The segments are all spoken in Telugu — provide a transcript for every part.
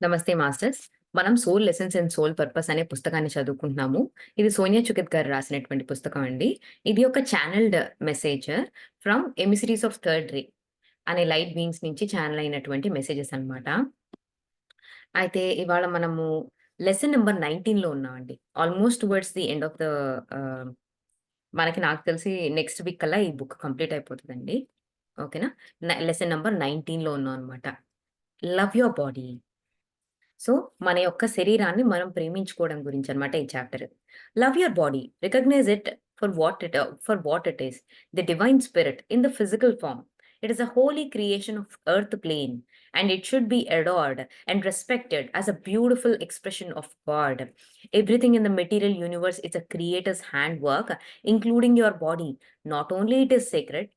నమస్తే మాస్టర్స్. మనం 'soul lessons and soul purpose' అనే పుస్తకాన్ని చదువుకుంటున్నాము. ఇది సోనియా చుకిత్ గారు రాసినటువంటి పుస్తకం అండి. ఇది ఒక channelled message from emissaries of third ray అనే లైట్ బీయింగ్స్ నుంచి చానెల్ అయినటువంటి మెసేజెస్ అన్నమాట. అయితే ఇవాళ మనము లెసన్ నంబర్ 19లో ఉన్నామండి. Almost towards the end of the ah, నాకు తెలిసి నెక్స్ట్ వీక్ కల్లా ఈ బుక్ కంప్లీట్ అయిపోతదండి. ఓకేనా? లెసన్ నంబర్ 19లో ఉన్నాం అన్నమాట. Love your body. సో, మన యొక్క శరీరాన్ని మనం ప్రేమించుకోవడం గురించనమాట ఈ chapter. Love your body. Recognise it for what it is. The divine spirit in the physical form. It is a holy creation of earth plane, and it should be adored and respected as a beautiful expression of God. Everything in the material universe is a creator's handwork, including your body. Not only it is sacred,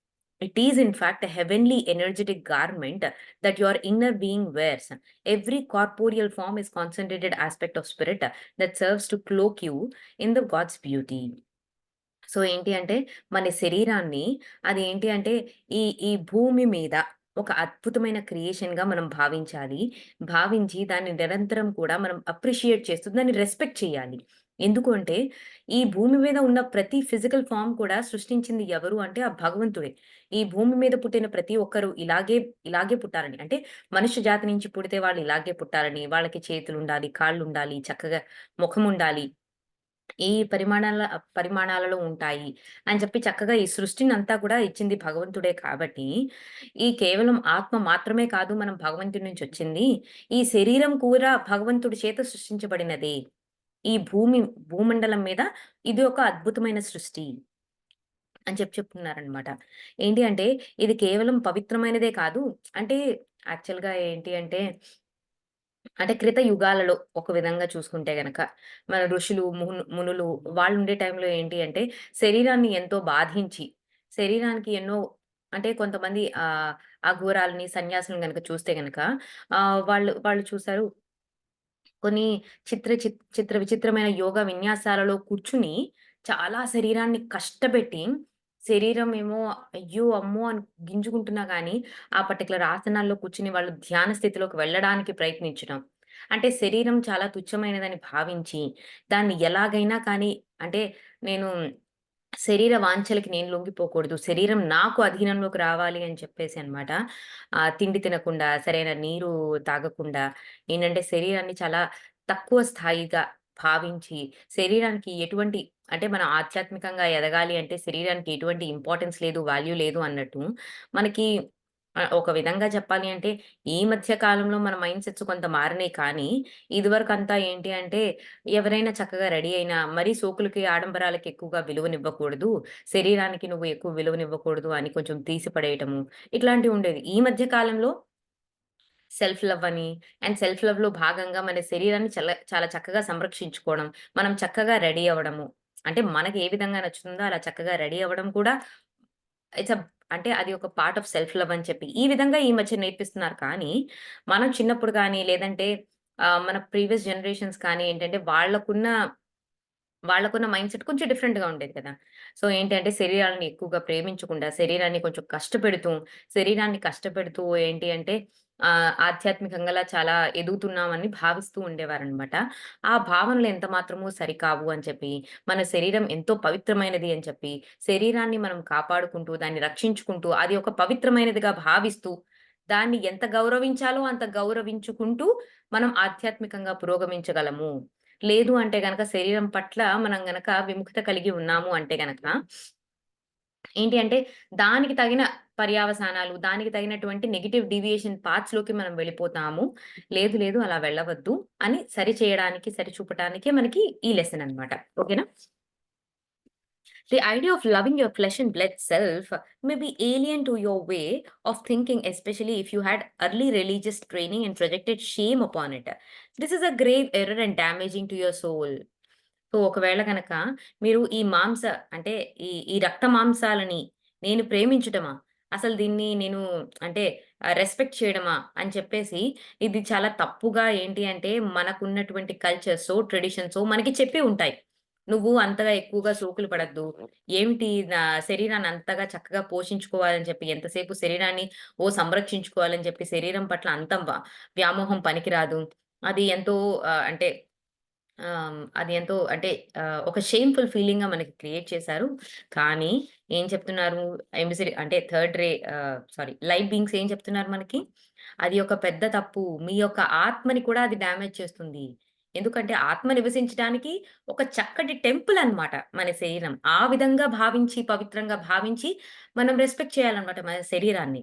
it is in fact a heavenly energetic garment that your inner being wears. Every corporeal form is concentrated aspect of spirit that serves to cloak you in the God's beauty. So, ఏంటి అంటే మన శరీరాన్ని అదేంటి అంటే ఈ ఈ భూమి మీద ఒక అద్భుతమైన క్రియేషన్‌గా మనం భావించాలి. భావించి దాన్ని నిరంతరం కూడా మనం అప్రిషియేట్ చేస్తూ దాన్ని రెస్పెక్ట్ చేయాలి. ఎందుకు అంటే ఈ భూమి మీద ఉన్న ప్రతి ఫిజికల్ ఫార్మ్ కూడా సృష్టించింది ఎవరు అంటే ఆ భగవంతుడే. ఈ భూమి మీద పుట్టిన ప్రతి ఒక్కరు ఇలాగే పుట్టాలని అంటే మనుష్య జాతి నుంచి పుడితే వాళ్ళు ఇలాగే పుట్టాలని, వాళ్ళకి చేతులుండాలి, కాళ్ళుండాలి, చక్కగా ముఖముండాలి. ఈ పరిమాణాలలో ఉంటాయి అని చెప్పి చక్కగా ఈ సృష్టినంతా కూడా ఇచ్చింది భగవంతుడే కాబట్టి, ఈ కేవలం ఆత్మ మాత్రమే కాదు మనం భగవంతుడి నుంచొచ్చింది. ఈ శరీరం కూడా భగవంతుడి చేత సృష్టించబడినదే. ఈ భూమండలం మీద ఇది ఒక అద్భుతమైన సృష్టి అని చెప్తున్నారనమాట. ఏంటి అంటే ఇది కేవలం పవిత్రమైనదే కాదు. అంటే యాక్చువల్‌గా ఏంటి అంటే క్రిత యుగాలలో ఒక విధంగా చూసుకుంటే గనక, మన ఋషులు, మునులు వాళ్ళుండే టైంలో ఏంటి అంటే, శరీరాన్ని ఎంతో బాధించి, శరీరానికి ఎన్నో అంటే కొంతమంది అఘోరాలని, సన్యాసులను గనక చూస్తే గనక వాళ్ళు వాళ్ళు చూసారు కొన్ని చిత్ర విచిత్రమైన యోగ విన్యాసాలలో కూర్చుని, చాలా శరీరాన్ని కష్టపెట్టి, శరీరం ఏమో అయ్యో! అమ్మో! అని గింజుకుంటున్నా గానీ, ఆ పర్టిక్యులర్ ఆసనాల్లో కూర్చొని వాళ్ళు ధ్యాన స్థితిలోకి వెళ్ళడానికి ప్రయత్నించడం. అంటే శరీరం చాలా తుచ్చమైనదని భావించి, దాన్ని ఎలాగైనా కానీ అంటే నేను శరీర వాంఛలకి నేను లొంగిపోకూడదు. శరీరం నాకు అధీనంలోకి రావాలి అని చెప్పేసి అన్నమాట. తిండి తినకుండా, సరైన నీరు తాగకుండా, ఏంటంటే శరీరాన్ని చాలా తక్కువ స్థాయిగా భావించి, శరీరానికి ఎటువంటి అంటే మనం ఆధ్యాత్మికంగా ఎదగాలి అంటే శరీరానికి ఎటువంటి ఇంపార్టెన్స్ లేదు, వాల్యూ లేదు అన్నట్టు, మనకి ఒక విధంగా చెప్పాలి అంటే ఈ మధ్య కాలంలో మన మైండ్ సెట్స్ కొంత మారినాయి కానీ, ఇదివరకంతా ఏంటి అంటే ఎవరైనా చక్కగా రెడీ అయినా, మరీ సోకులకి, ఆడంబరాలకి ఎక్కువగా విలువనివ్వకూడదు. శరీరానికి నువ్వు ఎక్కువ విలువనివ్వకూడదు అని కొంచెం తీసి పడేయటము. ఇట్లాంటివుండేది. ఈ మధ్య కాలంలో సెల్ఫ్ లవ్ అని అండ్ సెల్ఫ్ లవ్‌లో భాగంగా మన శరీరాన్ని చాలా చక్కగా సంరక్షించుకోవడం. మనం చక్కగా రెడీ అవ్వడము. అంటే మనకి ఏ విధంగా నచ్చుతుందో అలా చక్కగా రెడీ అవ్వడం కూడా ఇట్స్ అంటే అది ఒక పార్ట్ ఆఫ్ సెల్ఫ్ లవ్ అని చెప్పి. ఈ విధంగా ఈ మధ్య నేర్పిస్తున్నారు కానీ, మనం చిన్నప్పుడు గాని లేదంటే మన ప్రీవియస్ జనరేషన్స్ కానీ ఏంటంటే వాళ్ళకున్న మైండ్‌సెట్ కొంచెం డిఫరెంట్‌గా ఉండేది కదా! సో, ఏంటంటే శరీరాలను ఎక్కువగా ప్రేమించకుండా, శరీరాన్ని కొంచెం శరీరాన్ని కష్టపెడుతూ ఏంటి అంటే ఆధ్యాత్మికంగా చాలా ఎదుగుతున్నామని భావిస్తూ ఉండేవారనమాట. ఆ భావనలు ఎంత మాత్రము సరికావు అని చెప్పి, మన శరీరం ఎంతో పవిత్రమైనది అని చెప్పి, శరీరాన్ని మనం కాపాడుకుంటూ, దాన్ని రక్షించుకుంటూ, అది ఒక పవిత్రమైనదిగా భావిస్తూ, దాన్ని ఎంత గౌరవించాలో అంత గౌరవించుకుంటూ, మనం ఆధ్యాత్మికంగా పురోగమించగలము. లేదు అంటే గనక శరీరం పట్ల మనం గనక విముఖత కలిగి ఉన్నాము అంటే గనక, ఏంటి అంటే దానికి తగిన పర్యావసానాలు, దానికి తగినటువంటి నెగెటివ్ డీవియేషన్ పాత్స్‌లోకి మనం వెళ్ళిపోతాము. లేదు అలా వెళ్ళవద్దు అని సరిచూపటానికే మనకి ఈ లెసన్ అన్నమాట. ఓకేనా? The idea of loving your flesh and blood self may be alien to your way of thinking, especially if you had early religious training and projected shame upon it. This is a grave error and damaging to your soul. So, ఒకవేళ గనక మీరు ఈ అంటే ఈ రక్త మాంసాలని నేను ప్రేమించుటమా? అసలు దీన్ని నేను అంటే రెస్పెక్ట్ చేయడమా? అని చెప్పేసి ఇది చాలా తప్పుగా ఏంటి అంటే మనకున్నటువంటి కల్చర్సో, ట్రెడిషన్సో మనకి చెప్పి ఉంటాయి. నువ్వు అంతగా ఎక్కువగా సోకులు పడొద్దు. ఏమిటి శరీరాన్ని అంతగా చక్కగా పోషించుకోవాలని చెప్పి ఎంతసేపు శరీరాన్ని సంరక్షించుకోవాలని చెప్పి శరీరం పట్ల అంత వ్యామోహం పనికిరాదు. అది ఎంతో అంటే అది ఎంతో అంటే ఒక షేమ్‌ఫుల్ ఫీలింగ్‌గా మనకి క్రియేట్ చేశారు. కానీ ఏం చెప్తున్నారు ఎంబిసిడి అంటే సారీ లైట్ బీయింగ్స్ ఏం చెప్తున్నారు మనకి? అది ఒక పెద్ద తప్పు. మీ యొక్క ఆత్మని కూడా అది డ్యామేజ్ చేస్తుంది. ఎందుకంటే ఆత్మ నివసించడానికి ఒక చక్కటి టెంపుల్ అన్నమాట మన శరీరం. ఆ విధంగా భావించి, పవిత్రంగా భావించి మనం రెస్పెక్ట్ చేయాలన్నమాట మన శరీరాన్ని.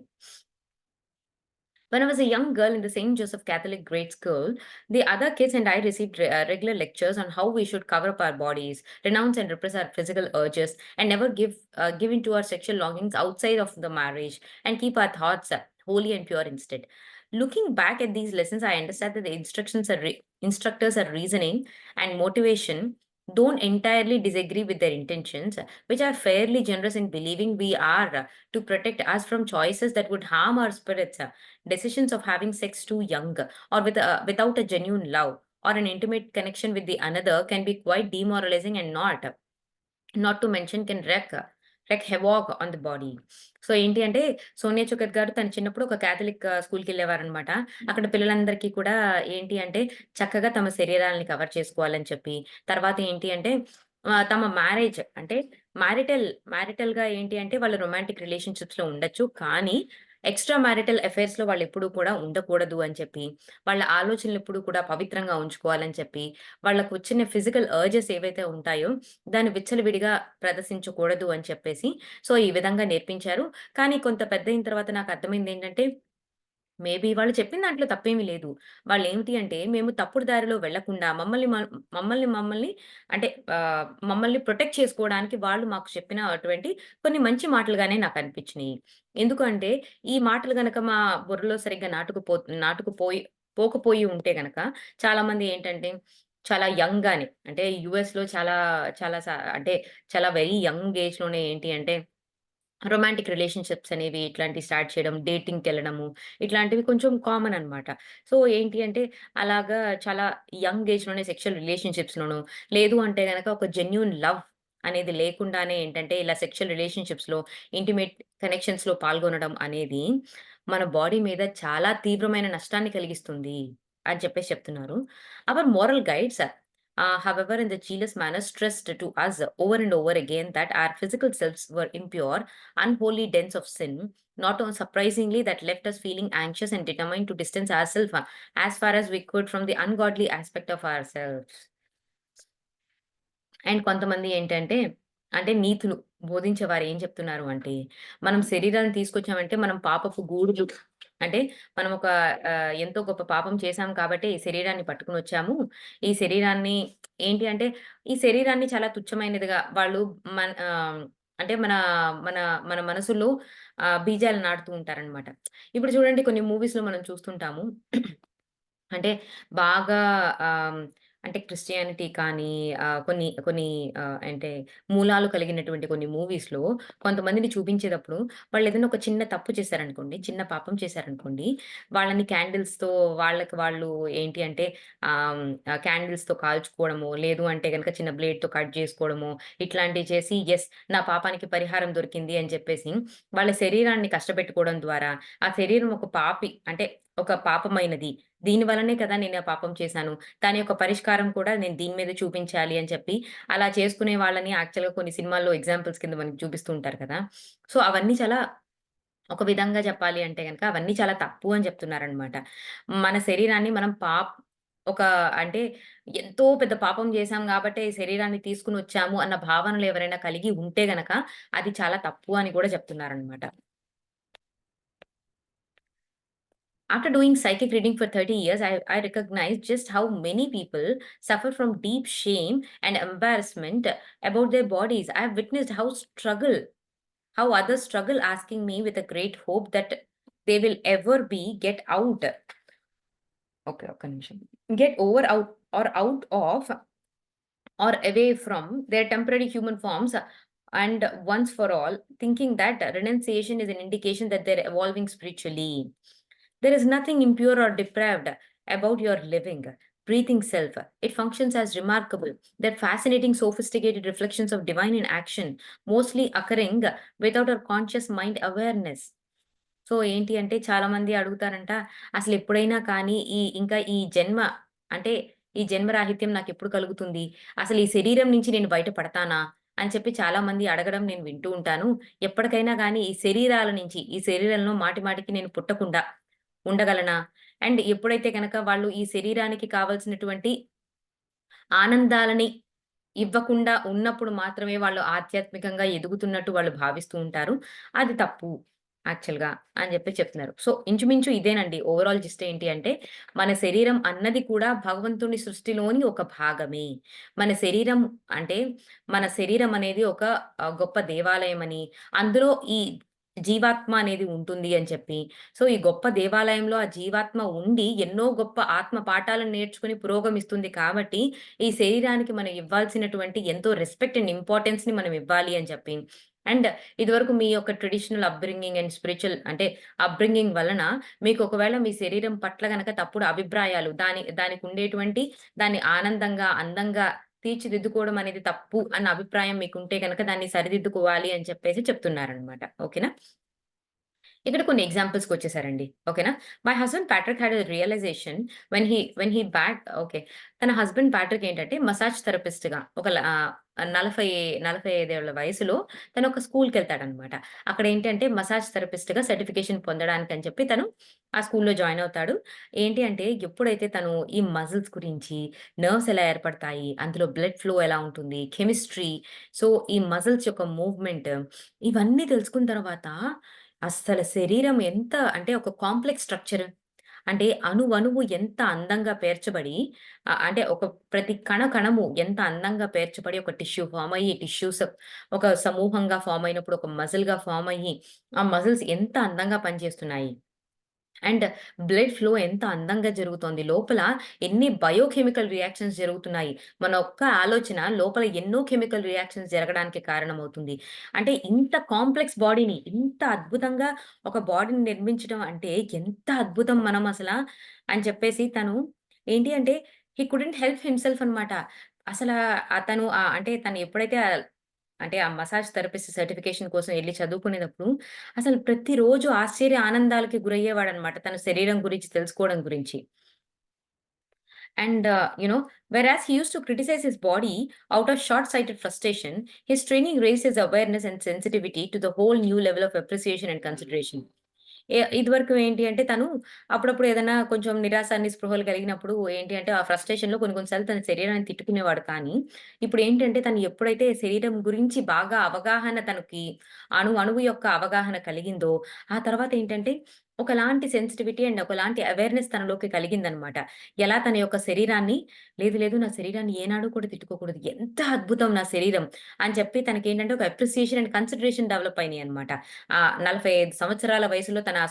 When I was a young girl in the St. Joseph Catholic grade school, the other kids and I received regular lectures on how we should cover up our bodies, renounce and repress our physical urges, and never give in to our sexual longings outside of the marriage, and keep our thoughts holy and pure instead. Looking back at these lessons, I understand that the instructors are reasoning and motivation don't entirely disagree with their intentions, which are fairly generous in believing we are to protect us from choices that would harm our spirits. Decisions of having sex too young or without a genuine love or an intimate connection with the another can be quite demoralizing and not to mention can wreak havoc on the body. So ఏంటి అంటే సోనియా చుకత్ గారు తను చిన్నప్పుడు ఒక క్యాథలిక్ స్కూల్‌కెళ్ళేవారనమాట. అక్కడ పిల్లలందరికీ కూడా ఏంటి అంటే చక్కగా తమ శరీరాల్ని కవర్ చేసుకోవాలని చెప్పి, తర్వాత ఏంటి అంటే తమ మ్యారేజ్ అంటే మ్యారిటల్ మ్యారిటల్‌గా ఏంటి అంటే వాళ్ళు రొమాంటిక్ రిలేషన్‌షిప్స్‌లో ఉండొచ్చు. కానీ ఎక్స్‌ట్రా మ్యారిటల్ అఫైర్స్‌లో వాళ్ళెప్పుడూ కూడా ఉండకూడదు అని చెప్పి, వాళ్ళ ఆలోచనలెప్పుడూ కూడా పవిత్రంగా ఉంచుకోవాలని చెప్పి, వాళ్ళకు వచ్చిన ఫిజికల్ అర్జెస్ ఏవైతే ఉంటాయో దాన్ని విచ్చలవిడిగా ప్రదర్శించకూడదు అని చెప్పేసి, సో, ఈ విధంగా నేర్పించారు. కానీ కొంత పెద్దయిన తర్వాత నాకర్థమైందేంటంటే, మేబీ వాళ్ళు చెప్పిన దాంట్లో తప్పేమీ లేదు. వాళ్ళేమిటి అంటే, మేము తప్పుడు దారిలో వెళ్ళకుండా మమ్మల్ని అంటే మమ్మల్ని ప్రొటెక్ట్ చేసుకోవడానికి వాళ్ళు మాకు చెప్పిన అటువంటి కొన్ని మంచి మాటలుగానే నాకనిపించినియి. ఎందుకు అంటే, ఈ మాటలు గనక మా బుర్రలో సరిగ్గా పోకపోయి ఉంటే గనక చాలామంది ఏంటంటే, చాలా యంగ్‌గానే అంటే యూఎస్‌లో చాలా చాలా స అంటే చాలా వెరీ యంగ్ ఏజ్‌లోనే ఏంటి అంటే రొమాంటిక్ రిలేషన్‌షిప్స్ అనేవి ఇట్లాంటివి స్టార్ట్ చేయడం, డేటింగ్‌కెళ్ళడము, ఇట్లాంటివి కొంచెం కామన్ అనమాట. సో, ఏంటి అంటే అలాగా చాలా యంగ్ ఏజ్‌లోనే సెక్షువల్ రిలేషన్‌షిప్స్‌లోనో, లేదు అంటే గనక ఒక జెన్యూన్ లవ్ అనేది లేకుండానే ఏంటంటే ఇలా సెక్షువల్ రిలేషన్‌షిప్స్‌లో, ఇంటిమేట్ కనెక్షన్స్‌లో పాల్గొనడం అనేది మన బాడీ మీద చాలా తీవ్రమైన నష్టాన్ని కలిగిస్తుంది అని చెప్పేసి చెప్తున్నారు. Our moral guides however, in the jealous manner, stressed to us over and over again that our physical selves were impure, unholy dens of sin, not surprisingly, that left us feeling anxious and determined to distance ourselves as far as we could from the ungodly aspect of ourselves. And కొంతమంది ఏంటంటే, అంటే నీతులు బోధించేవారు ఏం చెప్తున్నారు అంటే, మనం శరీరాన్ని తీసుకొచ్చామంటే మనం పాపపు గూడులు అంటే మనం ఒక ఎంతో గొప్ప పాపం చేశాం కాబట్టే ఈ శరీరాన్ని పట్టుకొనొచ్చాము. ఈ శరీరాన్ని ఏంటి అంటే, ఈ శరీరాన్ని చాలా తుచ్చమైనదిగా వాళ్ళు అంటే మన మన మన మనసుల్లో బీజాలు నాటుతూ ఉంటారనమాట. ఇప్పుడు చూడండి కొన్ని మూవీస్‌లో మనం చూస్తుంటాము. అంటే బాగా ఆహ్, అంటే క్రిస్టియానిటీ కానీ కొన్ని కొన్ని అంటే మూలాలు కలిగినటువంటి కొన్ని మూవీస్‌లో కొంతమందిని చూపించేటప్పుడు వాళ్ళేదైనా ఒక చిన్న తప్పు చేశారనుకోండి, చిన్న పాపం చేశారనుకోండి, వాళ్ళని క్యాండిల్స్‌తో వాళ్ళకి వాళ్ళు ఏంటి అంటే క్యాండిల్స్‌తో కాల్చుకోవడమో, లేదు అంటే గనక చిన్న బ్లేడ్‌తో కట్ జేసుకోవడమో, ఇట్లాంటివి చేసి నా పాపానికి పరిహారం దొరికింది అని చెప్పేసి వాళ్ళ శరీరాన్ని కష్టపెట్టుకోవడం ద్వారా, ఆ శరీరం ఒక అంటే ఒక పాపమైనది. దీని వల్లనే కదా నేను ఆ పాపం చేశాను. దాని యొక్క పరిష్కారం కూడా నేను దీని మీద చూపించాలి అని చెప్పి, అలా చేసుకునే వాళ్ళని యాక్చువల్‌గా కొన్ని సినిమాల్లో ఎగ్జాంపుల్స్ కింద మనకి చూపిస్తూ ఉంటారు కదా! సో, అవన్నీ చాలా ఒక విధంగా చెప్పాలి అంటే గనక అవన్నీ చాలా తప్పు అని చెప్తున్నారనమాట. మన శరీరాన్ని మనం ఒక అంటే ఎంతో పెద్ద పాపం చేశాం గాబట్టే ఈ శరీరాన్ని తీసుకొనొచ్చాము అన్న భావనలు ఎవరైనా కలిగి ఉంటే గనక అది చాలా తప్పు అని కూడా చెప్తున్నారనమాట. After doing psychic reading for 30 years, I recognized just how many people suffer from deep shame and embarrassment about their bodies. I have witnessed how others struggle asking me with a great hope that they will ever get out. Okay, ఒక్క నిమిషం. Get over out of or away from their temporary human forms and once for all, thinking that renunciation is an indication that they're evolving spiritually. There is nothing impure or depraved about your living, breathing self. It functions as remarkable, that fascinating, sophisticated reflections of divine in action, mostly occurring without our conscious mind awareness. So, ఏంటి అంటే చాలామంది అడుగుతారంట, అసలెప్పుడైనా కానీ ఇంకా ఈ జన్మ అంటే ఈ జన్మరాహిత్యం నాకెప్పుడు కలుగుతుంది? అసలు ఈ శరీరం నుంచి నేను బయట పడతానా? అని చెప్పి చాలామంది అడగడం నేను వింటూ ఉంటాను. ఎప్పటికైనా గానీ ఈ శరీరాల నుంచి, ఈ శరీరంలో మాటి మాటికి నేను పుట్టకుండా ఉండగలనా? అండ్ ఎప్పుడైతే గనక వాళ్ళు ఈ శరీరానికి కావాల్సినటువంటి ఆనందాలని ఇవ్వకుండా ఉన్నప్పుడు మాత్రమే వాళ్ళు ఆధ్యాత్మికంగా ఎదుగుతున్నట్టు వాళ్ళు భావిస్తూ ఉంటారు. అది తప్పు యాక్చువల్‌గా అని జెప్పి చెప్తున్నారు. సో, ఇంచుమించు ఇదేనండి. ఓవరాల్ జిస్ట్ ఏంటి అంటే, మన శరీరం అన్నది కూడా భగవంతుని సృష్టిలోని ఒక భాగమే. మన శరీరం అంటే, మన శరీరం అనేది ఒక గొప్ప దేవాలయమని, అందులో ఈ జీవాత్మ అనేది ఉంటుంది అని చెప్పి, సో, ఈ గొప్ప దేవాలయంలో ఆ జీవాత్మ ఉండి ఎన్నో గొప్ప ఆత్మ పాఠాలను నేర్చుకొని పురోగమిస్తుంది కాబట్టి, ఈ శరీరానికి మనం ఇవ్వాల్సినటువంటి ఎంతో రెస్పెక్ట్ అండ్ ఇంపార్టెన్స్‌ని మనం ఇవ్వాలి అని చెప్పి. అండ్ ఇదివరకు మీ యొక్క ట్రెడిషనల్ అప్‌బ్రింగింగ్ అండ్ స్పిరిచ్యువల్ అంటే అప్‌బ్రింగింగ్ వలన మీకు ఒకవేళ మీ శరీరం పట్ల గనక తప్పుడు అభిప్రాయాలు దానికుండేటువంటి దాన్ని ఆనందంగా, అందంగా తీర్చిదిద్దుకోవడం అనేది తప్పు అన్న అభిప్రాయం మీకుంటే గనక దాన్ని సరిదిద్దుకోవాలి అని చెప్పేసి చెప్తున్నారనమాట. ఓకేనా? ఇక్కడ కొన్ని ఎగ్జాంపుల్స్‌కొచ్చేసారండి. ఓకేనా? My husband Patrick had a realisation when he bat okay. తన హస్బాండ్ ప్యాట్రిక్ ఏంటంటే మసాజ్ థెరపిస్ట్‌గా 40, 45 ఏళ్ల వయసులో తను ఒక స్కూల్‌కెళ్తాడనమాట. అక్కడ ఏంటంటే మసాజ్ థెరపిస్ట్‌గా సర్టిఫికేషన్ పొందడానికని చెప్పి తను ఆ స్కూల్‌లో జాయిన్ అవుతాడు. ఏంటి అంటే ఎప్పుడైతే తను ఈ మజిల్స్ గురించి, నెర్వ్స్ ఎలా ఏర్పడతాయి, అందులో బ్లడ్ ఫ్లో ఎలా ఉంటుంది, కెమిస్ట్రీ, సో ఈ మజిల్స్ యొక్క మూవ్‌మెంట్ ఇవన్నీ తెలుసుకున్న తర్వాత అస్సల శరీరం ఎంత అంటే ఒక కాంప్లెక్స్ స్ట్రక్చర్. అంటే అణువణువు ఎంత అందంగా పేర్చబడి అంటే ఒక ప్రతి కణము ఎంత అందంగా పేర్చబడి ఒక టిష్యూ ఫార్మ్ అయ్యి, టిష్యూస్ ఒక సమూహంగా ఫార్మ్ అయినప్పుడు ఒక మజిల్‌గా ఫార్మ్ అయ్యి, ఆ మజిల్స్ ఎంత అందంగా పనిచేస్తున్నాయి. అండ్ బ్లడ్ ఫ్లో ఎంత అందంగా జరుగుతోంది. లోపల ఎన్ని బయోకెమికల్ రియాక్షన్స్ జరుగుతున్నాయి. మన ఒక్క ఆలోచన లోపల ఎన్నో కెమికల్ రియాక్షన్స్ జరగడానికి కారణమవుతుంది. అంటే ఇంత కాంప్లెక్స్ బాడీని ఇంత అద్భుతంగా ఒక బాడీని నిర్మించడం అంటే ఎంత అద్భుతం మనం అని చెప్పేసి తను ఏంటి అంటే హి కుడెంట్ హెల్ప్ హిమ్సెల్ఫ్ అనమాట. అసలా అతను అంటే తను ఎప్పుడైతే అంటే ఆ మసాజ్ థెరపిస్ట్ సర్టిఫికేషన్ కోసం ఎళ్లి చదువుకునేటప్పుడు అసలు ప్రతిరోజు ఆశ్చర్య ఆనందాలకి గురయ్యేవాడనమాట. తన శరీరం గురించి తెలుసుకోవడం గురించి. And, whereas he used to criticize his body out of short-sighted frustration, his training raised his awareness and sensitivity to the whole new level of appreciation and consideration. ఇదివరకు ఏంటి అంటే తను అప్పుడప్పుడు ఏదైనా కొంచెం నిరాశ, నిస్పృహలు కలిగినప్పుడు ఏంటి అంటే ఆ ఫ్రస్ట్రేషన్‌లో కొన్ని కొన్ని సార్లు తన శరీరాన్ని తిట్టుకునేవాడు కానీ, ఇప్పుడేంటంటే తను ఎప్పుడైతే శరీరం గురించి బాగా అవగాహన తనకి అణువు యొక్క అవగాహన కలిగిందో, ఆ తర్వాత ఏంటంటే ఒకలాంటి సెన్సిటివిటీ అండ్ ఒకలాంటి అవేర్‌నెస్ తనలోకి కలిగిందనమాట. ఎలా తన యొక్క శరీరాన్ని లేదు నా శరీరాన్ని ఏనాడు కూడా తిట్టుకోకూడదు. ఎంత అద్భుతం నా శరీరం అని చెప్పి తనకేంటంటే ఒక అప్రిసియేషన్ అండ్ కన్సిడరేషన్ డెవలప్ అయినాయన్నమాట. 45 సంవత్సరాల వయసులో తను ఆ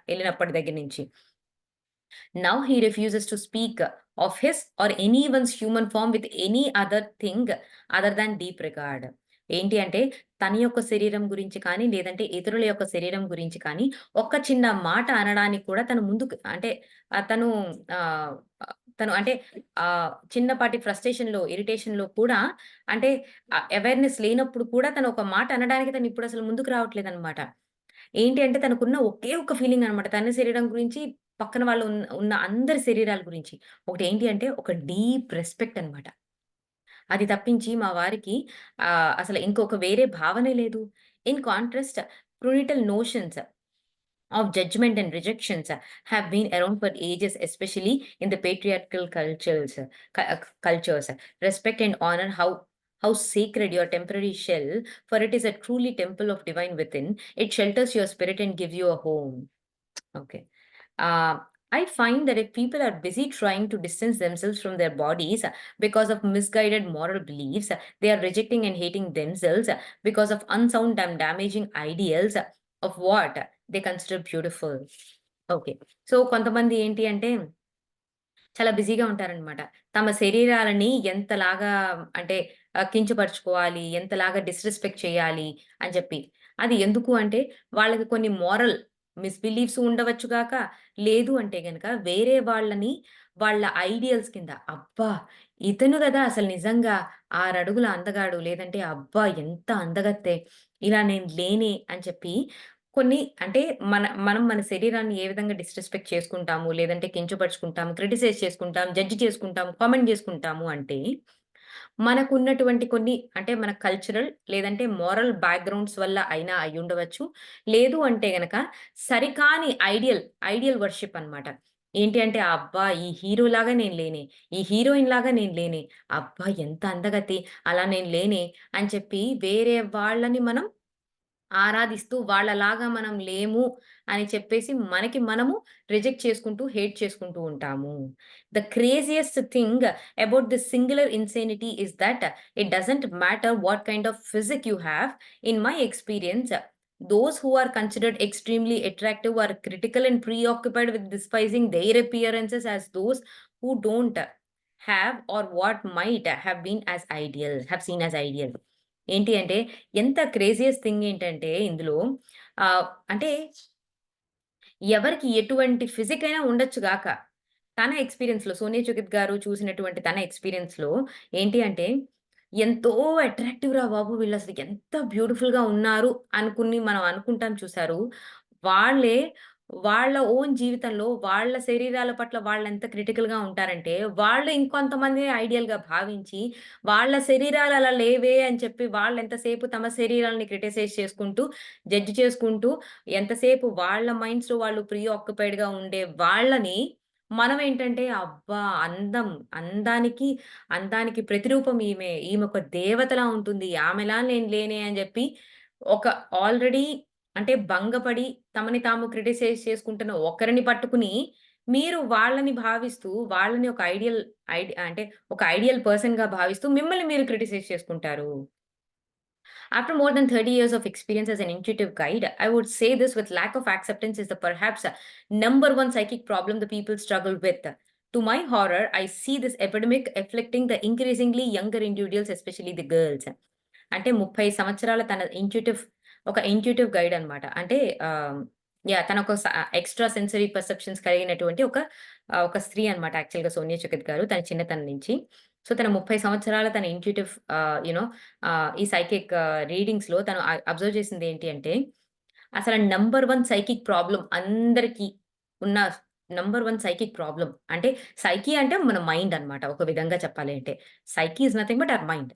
ఎళ్ళినప్పటి దగ్గర నుంచి. Now he refuses to speak of his or anyone's human form with any other thing other than deep regard. ఏంటి అంటే తన యొక్క శరీరం గురించి కానీ, లేదంటే ఇతరుల యొక్క శరీరం గురించి కానీ, ఒక్క చిన్న మాట అనడానికి కూడా తను ముందుకు అంటే తను ఆహ్, తను అంటే చిన్నపాటి ఫ్రస్ట్రేషన్‌లో, ఇరిటేషన్‌లో కూడా అంటే అవేర్‌నెస్ లేనప్పుడు కూడా తను ఒక మాట అనడానికి తను ఇప్పుడసలు ముందుకు రావట్లేదనమాట. ఏంటి అంటే తనకున్న ఒకే ఒక ఫీలింగ్ అనమాట. తన శరీరం గురించి, పక్కన వాళ్ళు ఉన్న అందరి శరీరాల గురించి. ఒకటేంటి అంటే ఒక డీప్ రెస్పెక్ట్ అనమాట. అది తప్పించి మా వారికి అసలు ఇంకొక వేరే భావనే లేదు. In contrast punitive notions of judgment and rejections have been around for ages, especially in the patriarchal cultures. Respect and honor how sacred your temporary shell, for it is a truly temple of divine within. It shelters your spirit and gives you a home. Okay. I find that if people are busy trying to distance themselves from their bodies because of misguided moral beliefs, they are rejecting and hating themselves because of unsound and damaging ideals of what they consider beautiful. Okay. So, కొంతమంది ఏంటి అంటే చాలా బిజీగా ఉంటారనమాట. తమ శరీరాలని ఎంతలాగా అంటే కించపరుచుకోవాలి, ఎంతలాగా డిస్‌రెస్పెక్ట్ చేయాలి అని చెప్పి. అది ఎందుకు అంటే వాళ్ళకి కొన్ని మోరల్ మిస్‌బిలీఫ్స్ ఉండవచ్చు గాక, లేదు అంటే గనక వేరే వాళ్ళని వాళ్ళ ఐడియల్స్ కింద అబ్బా! ఇతను గదా అసలు నిజంగా 6 అడుగుల అందగాడు. లేదంటే అబ్బా! ఎంత అందగత్తె. ఇలా నేను లేనే అని చెప్పి కొన్ని అంటే మనం మన శరీరాన్ని ఏ విధంగా డిస్‌రెస్పెక్ట్ చేసుకుంటాము, లేదంటే కించపరుచుకుంటాము, క్రిటిసైజ్ చేసుకుంటాం, జడ్జ్ చేసుకుంటాం, కామెంట్ చేసుకుంటాము అంటే, మనకున్నటువంటి కొన్ని అంటే మన కల్చరల్ లేదంటే మోరల్ బ్యాక్‌గ్రౌండ్స్ వల్ల అయినా అయ్యుండవచ్చు. లేదు అంటే గనక సరికాని ఐడియల్ వర్షిప్ అన్నమాట. ఏంటి అంటే అబ్బా! ఈ హీరోలాగా నేను లేనే, ఈ హీరోయిన్ లాగా నేను లేనే, అబ్బా! ఎంత అందగతి అలా నేను లేనే అని చెప్పి వేరే వాళ్ళని మనం ఆరాధిస్తూ వాళ్ళలాగా మనం లేము అని చెప్పేసి మనకి మనము రిజెక్ట్ చేసుకుంటూ, హేట్ చేసుకుంటూ ఉంటాము. The craziest thing about this singular insanity is that it doesn't matter what kind of physique you have. In my experience, those who are considered extremely attractive are critical and preoccupied with despising their appearances as those who don't have or what might have seen as ideal. ఏంటి అంటే ఎంత క్రేజియస్ట్ థింగ్ ఏంటంటే ఇందులో అంటే ఎవరికి ఎటువంటి ఫిజిక్ అయినా ఉండొచ్చు గాక. తన ఎక్స్‌పీరియన్స్‌లో 'సోనియా చుకిత్' గారు చూసినటువంటి తన ఎక్స్‌పీరియన్స్‌లో ఏంటి అంటే, ఎంతో అట్రాక్టివ్‌రా బాబు! వీళ్ళసలు ఎంత బ్యూటిఫుల్‌గా ఉన్నారు అనుకుని మనం అనుకుంటాం చూసారు. వాళ్ళే వాళ్ళ ఓన్ జీవితంలో వాళ్ళ శరీరాల పట్ల వాళ్ళెంత క్రిటికల్‌గా ఉంటారంటే, వాళ్ళు ఇంకొంతమందిని ఐడియల్‌గా భావించి, వాళ్ళ శరీరాలు అలా లేవే అని చెప్పి వాళ్ళెంతసేపు తమ శరీరాల్ని క్రిటిసైజ్ చేసుకుంటూ, జడ్జ్ చేసుకుంటూ, ఎంతసేపు వాళ్ళ మైండ్స్‌లో వాళ్ళు ఆక్యుపైడ్‌గా ఉండే వాళ్ళని మనమేంటంటే, అబ్బా! అందానికి, అందానికి ప్రతిరూపం ఈమె. ఈమె ఒక దేవతలా ఉంటుంది. ఆమెలా నేను లేనే అని జెప్పి, ఒక ఆల్రెడీ అంటే భంగపడి, తమని తాము క్రిటిసైజ్ చేసుకుంటున్న ఒకరిని పట్టుకుని, మీరు వాళ్ళని భావిస్తూ, వాళ్ళని ఒక అంటే ఒక ఐడియల్ పర్సన్‌గా భావిస్తూ, మిమ్మల్ని మీరు క్రిటిసైజ్ చేసుకుంటారు. After more than 30 years of experience as an intuitive guide, I would say this with lack of acceptance is the perhaps number one psychic problem the people struggle with. To my horror, I see this epidemic afflicting the increasingly younger individuals, especially the girls. అంటే 30 సంవత్సరాల తన ఇంట్యూటివ్ గైడ్ అన్నమాట. అంటే తనొక ఎక్స్‌ట్రా సెన్సరీ పర్సెప్షన్స్ కలిగినటువంటి ఒక స్త్రీ అన్నమాట యాక్చువల్‌గా 'సోనియా చుకిత్' గారు తన చిన్నతనం నుంచి. సో, తన 30 సంవత్సరాల తన ఇంట్యూటివ్ యూ నో ఈ సైకిక్ రీడింగ్స్‌లో తను అబ్జర్వ్ చేసిందేంటి అంటే, అసల నంబర్ 1 సైకిక్ ప్రాబ్లమ్ అందరికి ఉన్న నంబర్ 1 సైకిక్ ప్రాబ్లమ్ అంటే సైకి అంటే మన మైండ్ అన్నమాట ఒక విధంగా చెప్పాలి అంటే. Psyche is nothing but our mind.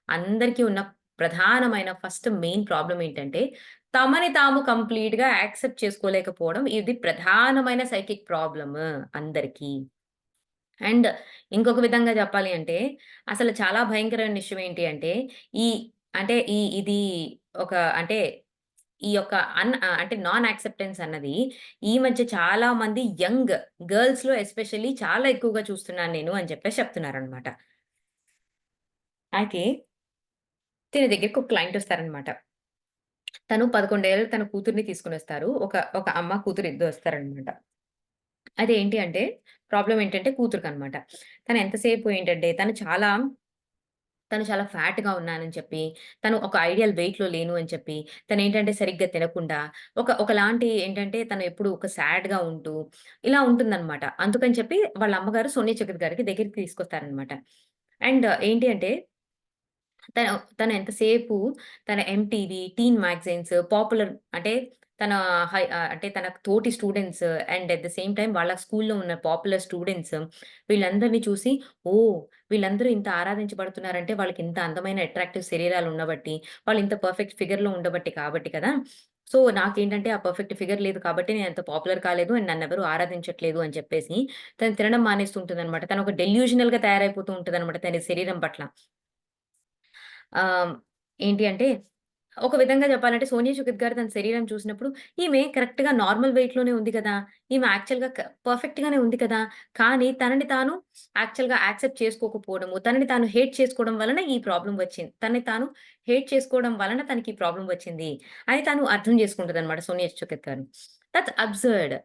అందరికీ ఉన్న ప్రధానమైన ఫస్ట్ మెయిన్ ప్రాబ్లమ్ ఏంటంటే, తమని తాము కంప్లీట్‌గా యాక్సెప్ట్ చేసుకోలేకపోవడం. ఇది ప్రధానమైన సైకిక్ ప్రాబ్లమ్ అందరికీ. అండ్ ఇంకొక విధంగా చెప్పాలి అంటే, అసలు చాలా భయంకరమైన విషయం ఏంటి అంటే, ఈ అంటే ఇది ఒక అంటే ఈ యొక్క అంటే నాన్ యాక్సెప్టెన్స్ అన్నది ఈ మధ్య చాలా మంది యంగ్ గర్ల్స్‌లో ఎస్పెషల్లీ చాలా ఎక్కువగా చూస్తున్నాను నేను అని చెప్పేసి చెప్తున్నారనమాట. అయితే తిన దగ్గరికి ఒక క్లయింట్ వస్తారనమాట. తను 11 ఏళ్ల తన కూతురిని తీసుకొనొస్తారు. ఒక అమ్మ, కూతురు ఇద్దరొస్తారనమాట. అదేంటి అంటే ప్రాబ్లమ్ ఏంటంటే కూతురికనమాట. తను ఎంతసేపు ఏంటంటే తను చాలా ఫ్యాట్‌గా ఉన్నానని చెప్పి, తను ఒక ఐడియల్ వెయిట్‌లో లేను అని చెప్పి, తనేంటంటే సరిగ్గా తినకుండా, ఒకలాంటి ఏంటంటే తను ఎప్పుడు ఒక సాడ్‌గా ఉంటూ, ఇలా ఉంటుందనమాట. అందుకని చెప్పి వాళ్ళ అమ్మగారు సోనియా చక్రవర్తి గారికి దగ్గరికి తీసుకొస్తారనమాట. అండ్ ఏంటి అంటే తను తను ఎంతసేపు తన ఎంటీవీ, టీన్ మ్యాగజైన్స్, పాపులర్ అంటే తన అంటే తన తోటి students and at the same time వాళ్ళ స్కూల్‌లో ఉన్న పాపులర్ స్టూడెంట్స్ వీళ్ళందరిని చూసి, ఓహ్! వీళ్ళందరూ ఇంత ఆరాధించబడుతున్నారంటే వాళ్ళకి ఇంత అందమైన అట్రాక్టివ్ శరీరాలు ఉండబట్టి, వాళ్ళు ఇంత పర్ఫెక్ట్ ఫిగర్‌లో ఉండబట్టి కాబట్టి కదా! సో, నాకేంటంటే ఆ పర్ఫెక్ట్ ఫిగర్ లేదు కాబట్టి నేను అంత పాపులర్ కాలేదు అండ్ నన్నెవరు ఆరాధించట్లేదు అని చెప్పేసి తను తినడం మానేస్తూ ఉంటుందన్నమాట. తను ఒక డెల్యూషనల్‌గా తయారైపోతూ ఉంటదన్నమాట తన శరీరం పట్ల. ఆహ్, ఏంటి అంటే, ఒక విధంగా చెప్పాలంటే 'సోనియా సుఖిత్' గారు తన శరీరం చూసినప్పుడు, ఈమె కరెక్ట్‌గా నార్మల్ వెయిట్‌లోనే ఉంది కదా! ఈమె యాక్చువల్‌గా పర్ఫెక్ట్‌గానే ఉంది కదా! కానీ తనని తాను యాక్చువల్‌గా యాక్సెప్ట్ చేసుకోకపోవడము, తనని తాను హేట్ చేసుకోవడం వలన ఈ ప్రాబ్లమ్ వచ్చింది. తనని తాను హేట్ చేసుకోవడం వలన తనకి ఈ ప్రాబ్లమ్ వచ్చింది అని తను అర్థం చేసుకుంటదనమాట 'సోనియా సుఖిత్' గారు. That's absurd.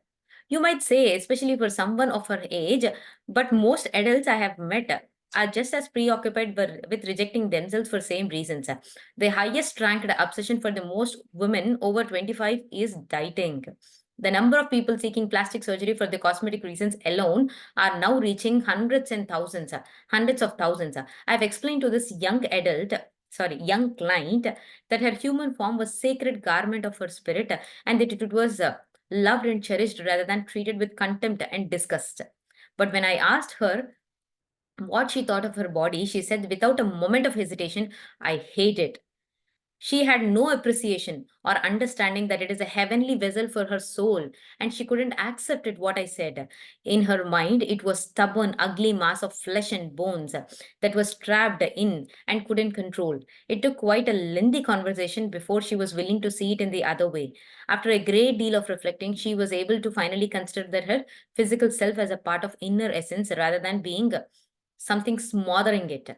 You might say, especially for someone of her age, but most adults I have met are just as preoccupied with rejecting themselves for same reasons. The highest ranked obsession for the most women over 25 is dieting. The number of people seeking plastic surgery for the cosmetic reasons alone are now reaching hundreds of thousands. I've explained to this young adult young client, that her human form was sacred garment of her spirit, and that it was loved and cherished rather than treated with contempt and disgust. But when I asked her what she thought of her body, she said without a moment of hesitation, I hate it. She had no appreciation or understanding that it is a heavenly vessel for her soul, and she couldn't accept it what I said. In her mind, it was stubborn, ugly mass of flesh and bones that was trapped in and couldn't control. It took quite a lengthy conversation before she was willing to see it in the other way. After a great deal of reflecting, she was able to finally consider that her physical self as a part of inner essence rather than being something smothering it.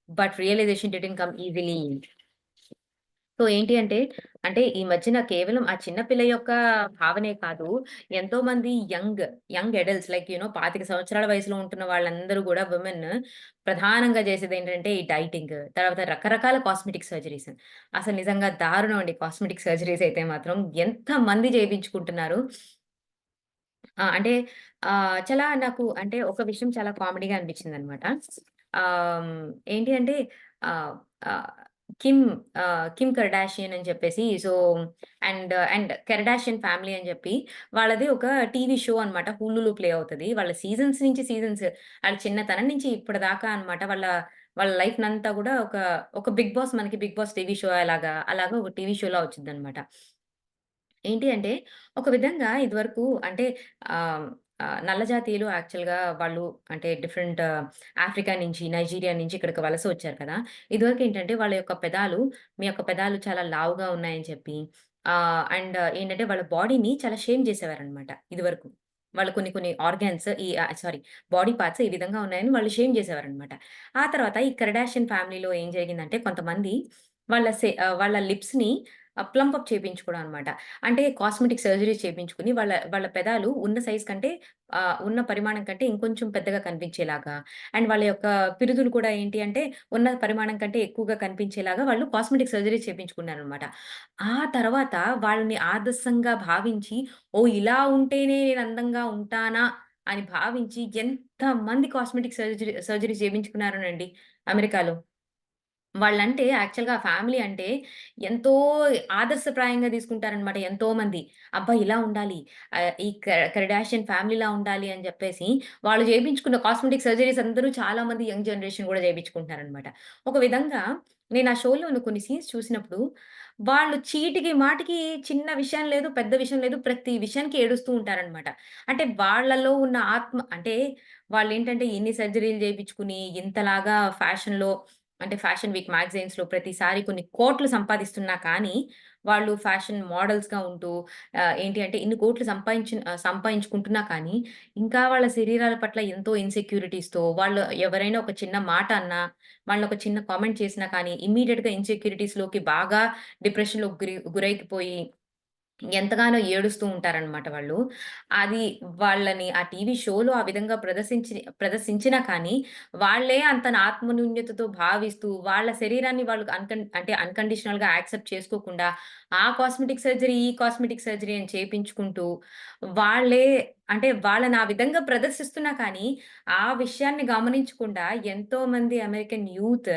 But realization didn't come easily. So, ఏంటి అంటే, అంటే ఈ మధ్యన కేవలం ఆ చిన్న పిల్ల యొక్క భావనే కాదు, ఎంతోమంది యంగ్ అడల్ట్స్ లైక్ 25 సంవత్సరాల వయసులో ఉంటున్న వాళ్ళందరూ గూడా విమెన్ ప్రధానంగా చేసేదేంటంటే ఈ డైటింగ్, తర్వాత రకరకాల కాస్మెటిక్ సర్జరీస్. అసలు నిజంగా దారుణం అండి కాస్మెటిక్ సర్జరీస్ అయితే మాత్రం. ఎంతమంది చేపించుకుంటున్నారు. అంటే చాలా నాకు అంటే ఒక విషయం చాలా కామెడీగా అనిపించిందనమాట. ఏంటి అంటే ఆహ్, ఆహ్, కిమ్ కిమ్ కర్డాషియన్ అని చెప్పేసి అండ్ కర్డాషియన్ ఫ్యామిలీ అని చెప్పి వాళ్ళది ఒక టీవీ షో అనమాట. హులులో ప్లే అవుతది. వాళ్ళ సీజన్స్ నుంచి సీజన్స్ ఆళ్ళ చిన్నతనం నుంచి ఇప్పటిదాకా అనమాట. వాళ్ళ వాళ్ళ లైఫ్‌నంతా గూడా ఒక బిగ్ బాస్ మనకి 'బిగ్ బాస్' టీవీ షో అలాగా ఒక టీవీ షోలా వచ్చిద్దనమాట. ఏంటి అంటే, ఒక విధంగా ఇదివరకు అంటే ఆహ్, నల్ల జాతీయులు యాక్చువల్‌గా వాళ్ళు అంటే డిఫరెంట్ ఆఫ్రికా నుంచి, నైజీరియా నుంచి ఇక్కడికి వలస వచ్చారు కదా! ఇదివరకేంటంటే వాళ్ళ యొక్క పెదాలు, మీ యొక్క పెదాలు చాలా లావుగా ఉన్నాయని చెప్పి అండ్ ఏంటంటే వాళ్ళ బాడీని చాలా షేమ్ చేసేవారనమాట ఇదివరకు. వాళ్ళు కొన్ని కొన్ని ఆర్గాన్స్ సారీ బాడీ పార్ట్స్ ఈ విధంగా ఉన్నాయని వాళ్ళు షేమ్ చేసేవారనమాట. ఆ తర్వాత ఈ కర్డాషియన్ ఫ్యామిలీలో ఏం జరిగిందంటే కొంతమంది వాళ్ళ లిప్స్‌ని ప్లంప్ అప్ చేపించుకోవడం అనమాట. అంటే కాస్మెటిక్ సర్జరీస్ చేపించుకొని వాళ్ళ వాళ్ళ పెదాలు ఉన్న సైజ్ కంటే ఉన్న పరిమాణం కంటే ఇంకొంచెం పెద్దగా కనిపించేలాగా అండ్ వాళ్ళ యొక్క పిరుదులు కూడా ఏంటి అంటే ఉన్న పరిమాణం కంటే ఎక్కువగా కనిపించేలాగా వాళ్ళు కాస్మెటిక్ సర్జరీస్ చేపించుకున్నారనమాట. ఆ తర్వాత వాళ్ళని ఆదర్శంగా భావించి, ఓహ్! ఇలా ఉంటేనే నేను అందంగా ఉంటానా అని భావించి ఎంతమంది కాస్మెటిక్ సర్జరీస్ చేపించుకున్నారోనండి అమెరికాలో. వాళ్ళంటే యాక్చువల్‌గా ఆ ఫ్యామిలీ అంటే ఎంతో ఆదర్శప్రాయంగా తీసుకుంటారనమాట ఎంతోమంది. అబ్బా! ఇలా ఉండాలి. ఈ కర్డాషియన్ ఫ్యామిలీలా ఉండాలి అని జెప్పేసి వాళ్ళు జేపించుకున్న కాస్మెటిక్ సర్జరీస్ అందరూ చాలా మంది యంగ్ జనరేషన్ గూడా జేపించుకుంటున్నారనమాట. ఒక విధంగా నేను ఆ షోలోను కొన్ని సీన్స్ చూసినప్పుడు వాళ్ళు చీటికి మాటికి చిన్న విషయం లేదు, పెద్ద విషయం లేదు, ప్రతి విషయానికి ఏడుస్తూ ఉంటారనమాట. అంటే వాళ్ళలో ఉన్న ఆత్మ అంటే వాళ్ళేంటంటే ఎన్ని సర్జరీలు జేపించుకుని ఇంతలాగా అంటే ఫ్యాషన్ వీక్ మ్యాగజైన్స్‌లో ప్రతిసారి కొన్ని కోట్లు సంపాదిస్తున్నా కానీ, వాళ్ళు ఫ్యాషన్ మోడల్స్‌గా ఉంటూ ఏంటి అంటే ఇన్ని కోట్లు సంపాదించుకుంటున్నా కానీ, ఇంకా వాళ్ళ శరీరాల పట్ల ఎంతో ఇన్‌సెక్యూరిటీస్‌తో వాళ్ళు ఎవరైనా ఒక చిన్న మాట అన్నా, వాళ్ళని ఒక చిన్న కామెంట్ చేసినా కానీ ఇమ్మీడియేట్‌గా ఇన్‌సెక్యూరిటీస్‌లోకి బాగా డిప్రెషన్‌లోకి గురైకిపోయి ఎంతగానో ఏడుస్తూ ఉంటారనమాట వాళ్ళు. అది వాళ్ళని ఆ టీవీ షోలో ఆ విధంగా ప్రదర్శించినా కానీ, వాళ్ళే అంత ఆత్మన్యూన్యతతో భావిస్తూ, వాళ్ళ శరీరాన్ని వాళ్ళు అంటే అన్‌కండిషనల్‌గా యాక్సెప్ట్ చేసుకోకుండా, ఆ కాస్మెటిక్ సర్జరీ, ఈ కాస్మెటిక్ సర్జరీ అని చేపించుకుంటూ, వాళ్ళే అంటే వాళ్ళని ఆ విధంగా ప్రదర్శిస్తున్నా కానీ, ఆ విషయాన్ని గమనించకుండా ఎంతోమంది అమెరికన్ యూత్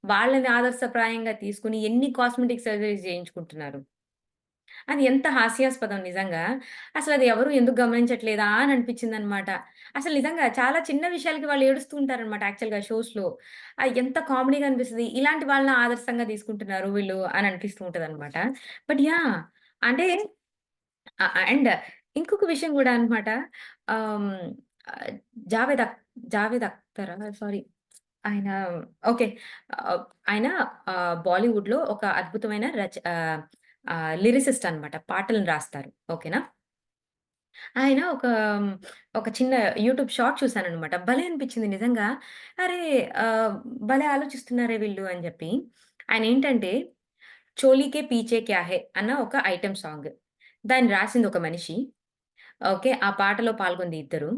వాళ్ళని ఆదర్శప్రాయంగా తీసుకొని ఎన్ని కాస్మెటిక్ సర్జరీస్ చేయించుకుంటున్నారు. అది ఎంత హాస్యాస్పదం నిజంగా. అసలది ఎవరు ఎందుకు గమనించట్లేదా అని అనిపించిందనమాట. అసలు నిజంగా చాలా చిన్న విషయాలకి వాళ్ళు ఏడుస్తూ ఉంటారనమాట యాక్చువల్‌గా షోస్‌లో. ఎంత కామెడీగా అనిపిస్తది. ఇలాంటి వాళ్ళని ఆదర్శంగా తీసుకుంటున్నారు వీళ్ళు అని అనిపిస్తూ ఉంటదనమాట. But yeah! అంటే అండ్ ఇంకొక విషయం గూడా అనమాట. ఆహ్, హ్మ్. ఆహ్, జావేద్ అక్ జావేద్ అఖ్తరా? సారీ. ఆయన ఓకే. ఆహ్, ఆయన బాలీవుడ్‌లో ఒక అద్భుతమైన లిరిసిస్ట్ అనమాట. పాటలను రాస్తారు. ఓకేనా? ఆయన ఒక చిన్న యూట్యూబ్ షార్ట్ చూసాననమాట. భలే అనిపించింది నిజంగా. అరే! ఆహ్, భలే ఆలోచిస్తున్నారే వీళ్ళు అని జెప్పి. ఆయనేంటంటే 'చోలీ కే పీచే క్యా హై' అన్న ఒక ఐటెమ్ సాంగ్. దాన్ని రాసింది ఒక మనిషి. ఓకే. ఆ పాటలో పాల్గొంది ఇద్దరు.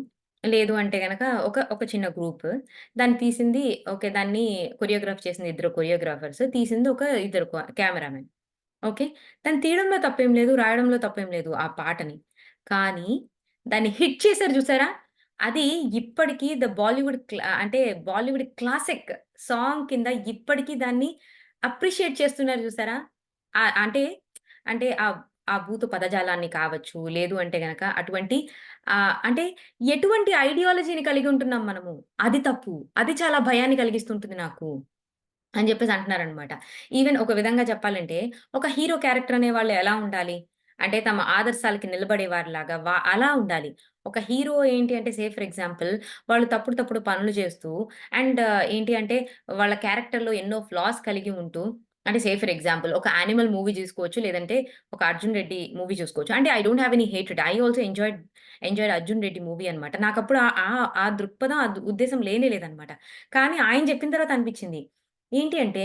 లేదు అంటే గనక ఒక చిన్న గ్రూప్. దాన్ని తీసింది ఓకే. దాన్ని కొరియోగ్రాఫ్ చేసింది ఇద్దరు కొరియోగ్రాఫర్స్. తీసింది ఇద్దరు కెమెరామెన్. ఓకే. దాన్ని తీయడంలో తప్పేం లేదు. రాయడంలో తప్పేం లేదు ఆ పాటని. కానీ దాన్ని హిట్ చేసారు జూసారా? అది ఇప్పటికి ద బాలీవుడ్ అంటే బాలీవుడ్ క్లాసిక్ సాంగ్ కింద ఇప్పటికి దాన్ని అప్రిషియేట్ చేస్తున్నారు చూసారా? అంటే, అంటే ఆ బూతు పదజాలాన్ని కావచ్చు, లేదు అంటే గనక అటువంటి అంటే ఎటువంటి ఐడియాలజీని కలిగి ఉంటున్నాం మనము. అది తప్పు. అది చాలా భయాన్ని కలిగిస్తుంటుంది నాకు. అని జెప్పేసి అంటున్నారనమాట. ఈవెన్ ఒక విధంగా చెప్పాలంటే, ఒక హీరో క్యారెక్టర్ అనేవాళ్ళు ఎలా ఉండాలి? అంటే తమ ఆదర్శాలకి నిలబడేవారిలాగా అలా ఉండాలి. ఒక హీరో ఏంటి అంటే ఫర్ ఎగ్జాంపుల్ వాళ్ళు తప్పుడు పనులు చేస్తూ అండ్ ఏంటి అంటే వాళ్ళ క్యారెక్టర్‌లో ఎన్నో ఫ్లాస్ కలిగి ఉంటూ అంటే ఫర్ ఎగ్జాంపుల్ ఒక 'యానిమల్' మూవీ జూసుకోవచ్చు. లేదంటే ఒక 'అర్జున్ రెడ్డి' మూవీ చూసుకోవచ్చు. అంటే I don't have any hatred. I also enjoyed 'Arjun Reddy' movie అనమాట. నాకప్పుడు ఆ దృక్పథం, ఉద్దేశం లేనే లేదనమాట. కానీ ఆయన చెప్పిన తర్వాత అనిపిచ్చింది. ఏంటి అంటే,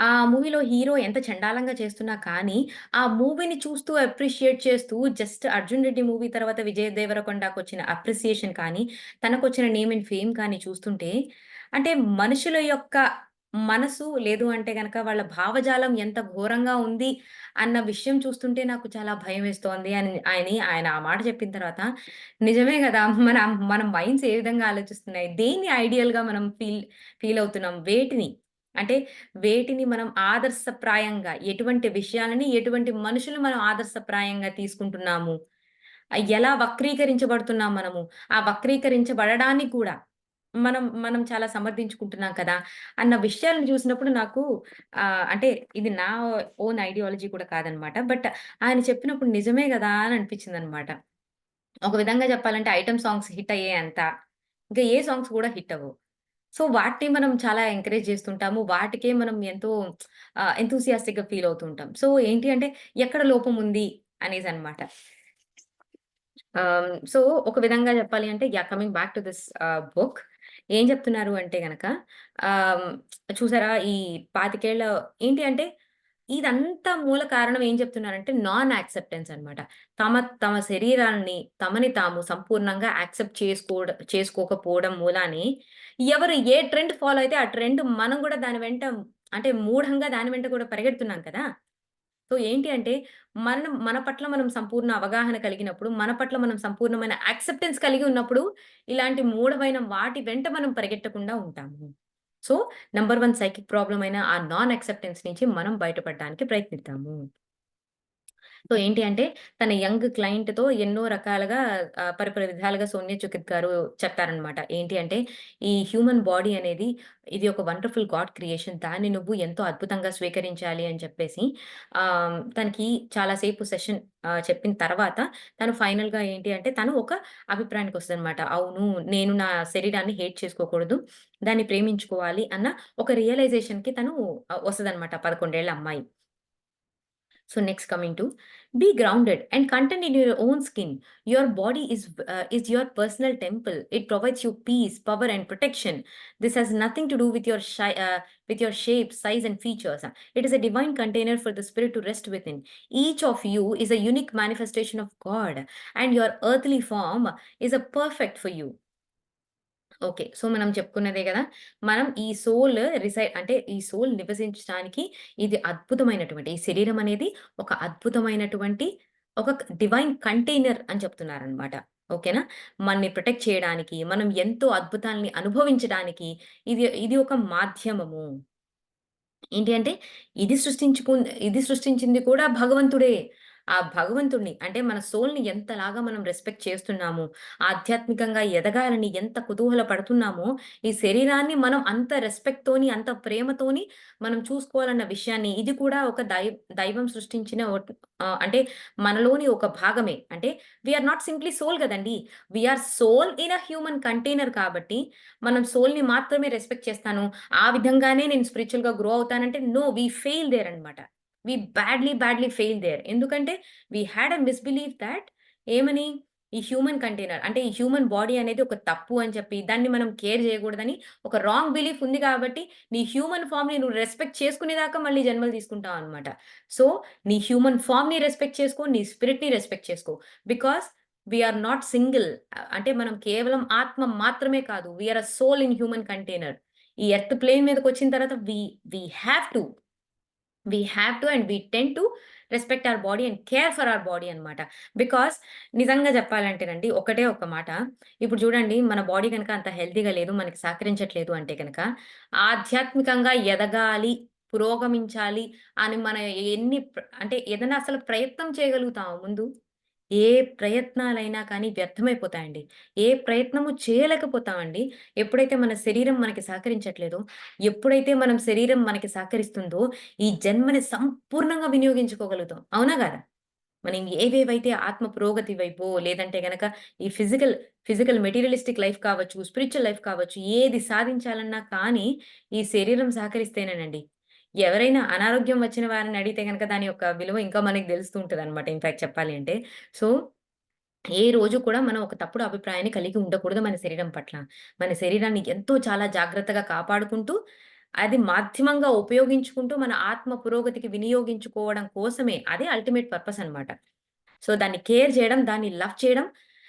ఆ మూవీలో హీరో ఎంత చండాలంగా చేస్తున్నా కానీ, ఆ మూవీని చూస్తూ అప్రిషియేట్ చేస్తూ జస్ట్ 'అర్జున్ రెడ్డి' మూవీ తర్వాత 'విజయ్ దేవరకొండ'కొచ్చిన అప్రిసియేషన్ కానీ, తనకొచ్చిన నేమ్ అండ్ ఫేమ్ కానీ చూస్తుంటే, అంటే మనుషుల యొక్క మనసు లేదు అంటే గనక వాళ్ళ భావజాలం ఎంత ఘోరంగా ఉంది అన్న విషయం చూస్తుంటే నాకు చాలా భయమేస్తోంది ఆయన ఆ మాట చెప్పిన తర్వాత, నిజమే గదా! మన మైండ్స్ ఏ విధంగా ఆలోచిస్తున్నాయి? దేన్ని ఐడియల్‌గా మనం ఫీల్ అవుతున్నాం? అంటే వేటిని మనం ఆదర్శప్రాయంగా ఎటువంటి విషయాలని, ఎటువంటి మనుషులు మనం ఆదర్శప్రాయంగా తీసుకుంటున్నాము. ఎలా వక్రీకరించబడుతున్నాం మనము. ఆ వక్రీకరించబడడాన్ని కూడా మనం చాలా సమర్థించుకుంటున్నాం కదా! అన్న విషయాలను చూసినప్పుడు నాకు అంటే ఇది నా ఓన్ ఐడియాలజీ కూడా కాదనమాట. బట్ ఆయన చెప్పినప్పుడు నిజమే గదా! అని అనిపించిందనమాట. ఒక విధంగా చెప్పాలంటే ఐటెమ్ సాంగ్స్ హిట్ అయ్యేంత ఇంకా ఏ సాంగ్స్ కూడా హిట్ అవ్వవు. సో, వాటిని మనం చాలా ఎంకరేజ్ చేస్తుంటాము. వాటికే మనం ఎంతో ఎంతూసియాస్టిక్‌గా ఫీల్ అవుతూ ఉంటాం. సో, ఏంటి అంటే ఎక్కడ లోపం ఉంది అనేసనమాట. సో, ఒక విధంగా చెప్పాలి అంటే coming back to this book ఏం చెప్తున్నారు అంటే గనక ఆహ్, చూసారా ఈ 25 ఏళ్ల ఏంటి అంటే ఇదంతా మూల కారణం ఏం చెప్తున్నారంటే నాన్ యాక్సెప్టెన్స్ అన్నమాట. తమ తమ శరీరాన్ని తమని తాము సంపూర్ణంగా యాక్సెప్ట్ చేసుకోకపోవడం మూలానే ఎవరు ఏ ట్రెండ్ ఫాలో అయితే ఆ ట్రెండ్ మనం కూడా దాని వెంట అంటే మూఢంగా దాని వెంట కూడా పరిగెడుతున్నాం కదా! సో, ఏంటి అంటే, మన పట్ల మనం సంపూర్ణ అవగాహన కలిగినప్పుడు, మన పట్ల మనం సంపూర్ణమైన యాక్సెప్టెన్స్ కలిగి ఉన్నప్పుడు, ఇలాంటి మూఢమైన వాటి వెంట మనం పరిగెట్టకుండా ఉంటాము. సో, నంబర్ 1 సైకిక్ ప్రాబ్లమ్ అయిన ఆ నాన్ యాక్సెప్టెన్స్ నుంచి మనం బయటపడడానికి ప్రయత్నిద్దాము. సో, ఏంటి అంటే తన యంగ్ క్లయింట్‌తో ఎన్నో రకాలుగా పరిపల విధాలుగా సోనియా చుకిత్ గారు చెప్పారనమాట. ఏంటి అంటే, ఈ హ్యూమన్ బాడీ అనేది ఇది ఒక వండర్‌ఫుల్ గాడ్ క్రియేషన్. దాన్ని నువ్వు ఎంతో అద్భుతంగా స్వీకరించాలి అని చెప్పేసి తనకి చాలా సేపు సెషన్ చెప్పిన తర్వాత తను ఫైనల్‌గా ఏంటి అంటే తను ఒక అభిప్రాయానికొస్తదనమాట. అవును, నేను నా శరీరాన్ని హేట్ చేసుకోకూడదు. దాన్ని ప్రేమించుకోవాలి అన్న ఒక రియలైజేషన్‌కి తను వస్తదనమాట 11 ఏళ్ల అమ్మాయి. So next coming to be grounded and content in your own skin. Your body is your personal temple. It provides you peace, power, and protection. This has nothing to do with with your shape, size, and features. It is a divine container for the spirit to rest within. Each of you is a unique manifestation of God, and your earthly form is a perfect for you. Okay. So, మనం చెప్పుకున్నదే గదా! మనం ఈ అంటే ఈ సోల్ నివసించడానికి ఇది అద్భుతమైనటువంటి ఈ శరీరం అనేది ఒక అద్భుతమైనటువంటి ఒక డివైన్ కంటైనర్ అని చెప్తున్నారనమాట. ఓకేనా? మనని ప్రొటెక్ట్ చేయడానికి, మనం ఎంతో అద్భుతాల్ని అనుభవించడానికి ఇది ఒక మాధ్యమము. ఏంటి అంటే ఇది సృష్టించింది కూడా భగవంతుడే. ఆ భగవంతుడిని అంటే మన సోల్‌ని ఎంతలాగా మనం రెస్పెక్ట్ చేస్తున్నాము, ఆధ్యాత్మికంగా ఎదగాలని ఎంత కుతూహల పడుతున్నామో, ఈ శరీరాన్ని మనం అంత రెస్పెక్ట్‌తోని, అంత ప్రేమతోని మనం చూసుకోవాలన్న విషయాన్ని ఇది కూడా ఒక దైవం సృష్టించిన అంటే మనలోని ఒక భాగమే. అంటే we are not simply soul గదండీ! We are soul in a human container కాబట్టి, మనం సోల్‌ని మాత్రమే రెస్పెక్ట్ చేస్తాను. ఆ విధంగానే నేను స్పిరిచ్యువల్‌గా గ్రో అవుతానంటే నో, వి ఫెయిల్ దేర్ అన్నమాట. We badly fail there. ఎందుకంటే వి హాడ్ ఎ మిస్‌బిలీవ్ థట్ ఏమని? ఈ హ్యూమన్ కంటైనర్ అంటే ఈ హ్యూమన్ బాడీ అనేది ఒక తప్పు అని చెప్పి, దాన్ని మనం కేర్ చేయకూడదని ఒక రాంగ్ బిలీఫ్ ఉంది కాబట్టి, నీ హ్యూమన్ ఫార్మ్‌ని నువ్వు రెస్పెక్ట్ చేసుకునేదాకా మళ్ళీ జన్మలు తీసుకుంటావన్నమాట. సో, నీ హ్యూమన్ ఫార్మ్‌ని రెస్పెక్ట్ చేసుకో. నీ స్పిరిట్‌ని రెస్పెక్ట్ చేసుకో. Because we are not single. అంటే మనం కేవలం ఆత్మ మాత్రమే కాదు. We are a soul in human container. ఈ ఎర్త్ ప్లేన్ మీదకొచ్చిన తర్వాత we have to and we tend to respect our body and care for our body అన్నమాట. బికాజ్ నిజంగా చెప్పాలంటేనండి ఒకటే ఒక్క మాట. ఇప్పుడు చూడండి మన బాడీ గనక అంత హెల్తీగా లేదు, మనకి సహకరించట్లేదు అంటే గనక ఆధ్యాత్మికంగా ఎదగాలి పురోగమించాలి అని మన ఎన్ని అంటే ఏదైనా అసలు ప్రయత్నం చేయగలుగుతామా ముందు? ఏ ప్రయత్నాలైనా కానీ వ్యర్థమైపోతాయండి. ఏ ప్రయత్నము చేయలేకపోతామండి. ఎప్పుడైతే మన శరీరం మనకి సహకరించట్లేదో, ఎప్పుడైతే మనం శరీరం మనకి సహకరిస్తుందో, ఈ జన్మని సంపూర్ణంగా వినియోగించుకోగలుగుతాం. అవునా కాదా? మనం ఏవేవైతే ఆత్మ పురోగతి వైపో, లేదంటే గనక ఈ ఫిజికల్ మెటీరియలిస్టిక్ లైఫ్ కావచ్చు, స్పిరిచ్యువల్ లైఫ్ కావచ్చు, ఏది సాధించాలన్నా కానీ ఈ శరీరం సహకరిస్తేనేనండి. ఎవరైనా అనారోగ్యం వచ్చిన వారిని అడిగితే గనక దాని యొక్క విలువ ఇంకా మనకు తెలుస్తూ ఉంటదనమాట. ఇన్‌ఫాక్ట్ చెప్పాలి అంటే. సో, ఏ రోజు కూడా మనం ఒక తప్పుడు అభిప్రాయాన్ని కలిగి ఉండకూడదు మన శరీరం పట్ల. మన శరీరాన్ని ఎంతో చాలా జాగ్రత్తగా కాపాడుకుంటూ, అది మాధ్యమంగా ఉపయోగించుకుంటూ మన ఆత్మ పురోగతికి వినియోగించుకోవడం కోసమే. అదే అల్టిమేట్ పర్పస్ అనమాట. సో, దాన్ని కేర్ చేయడం, దాన్ని లవ్ చేయడం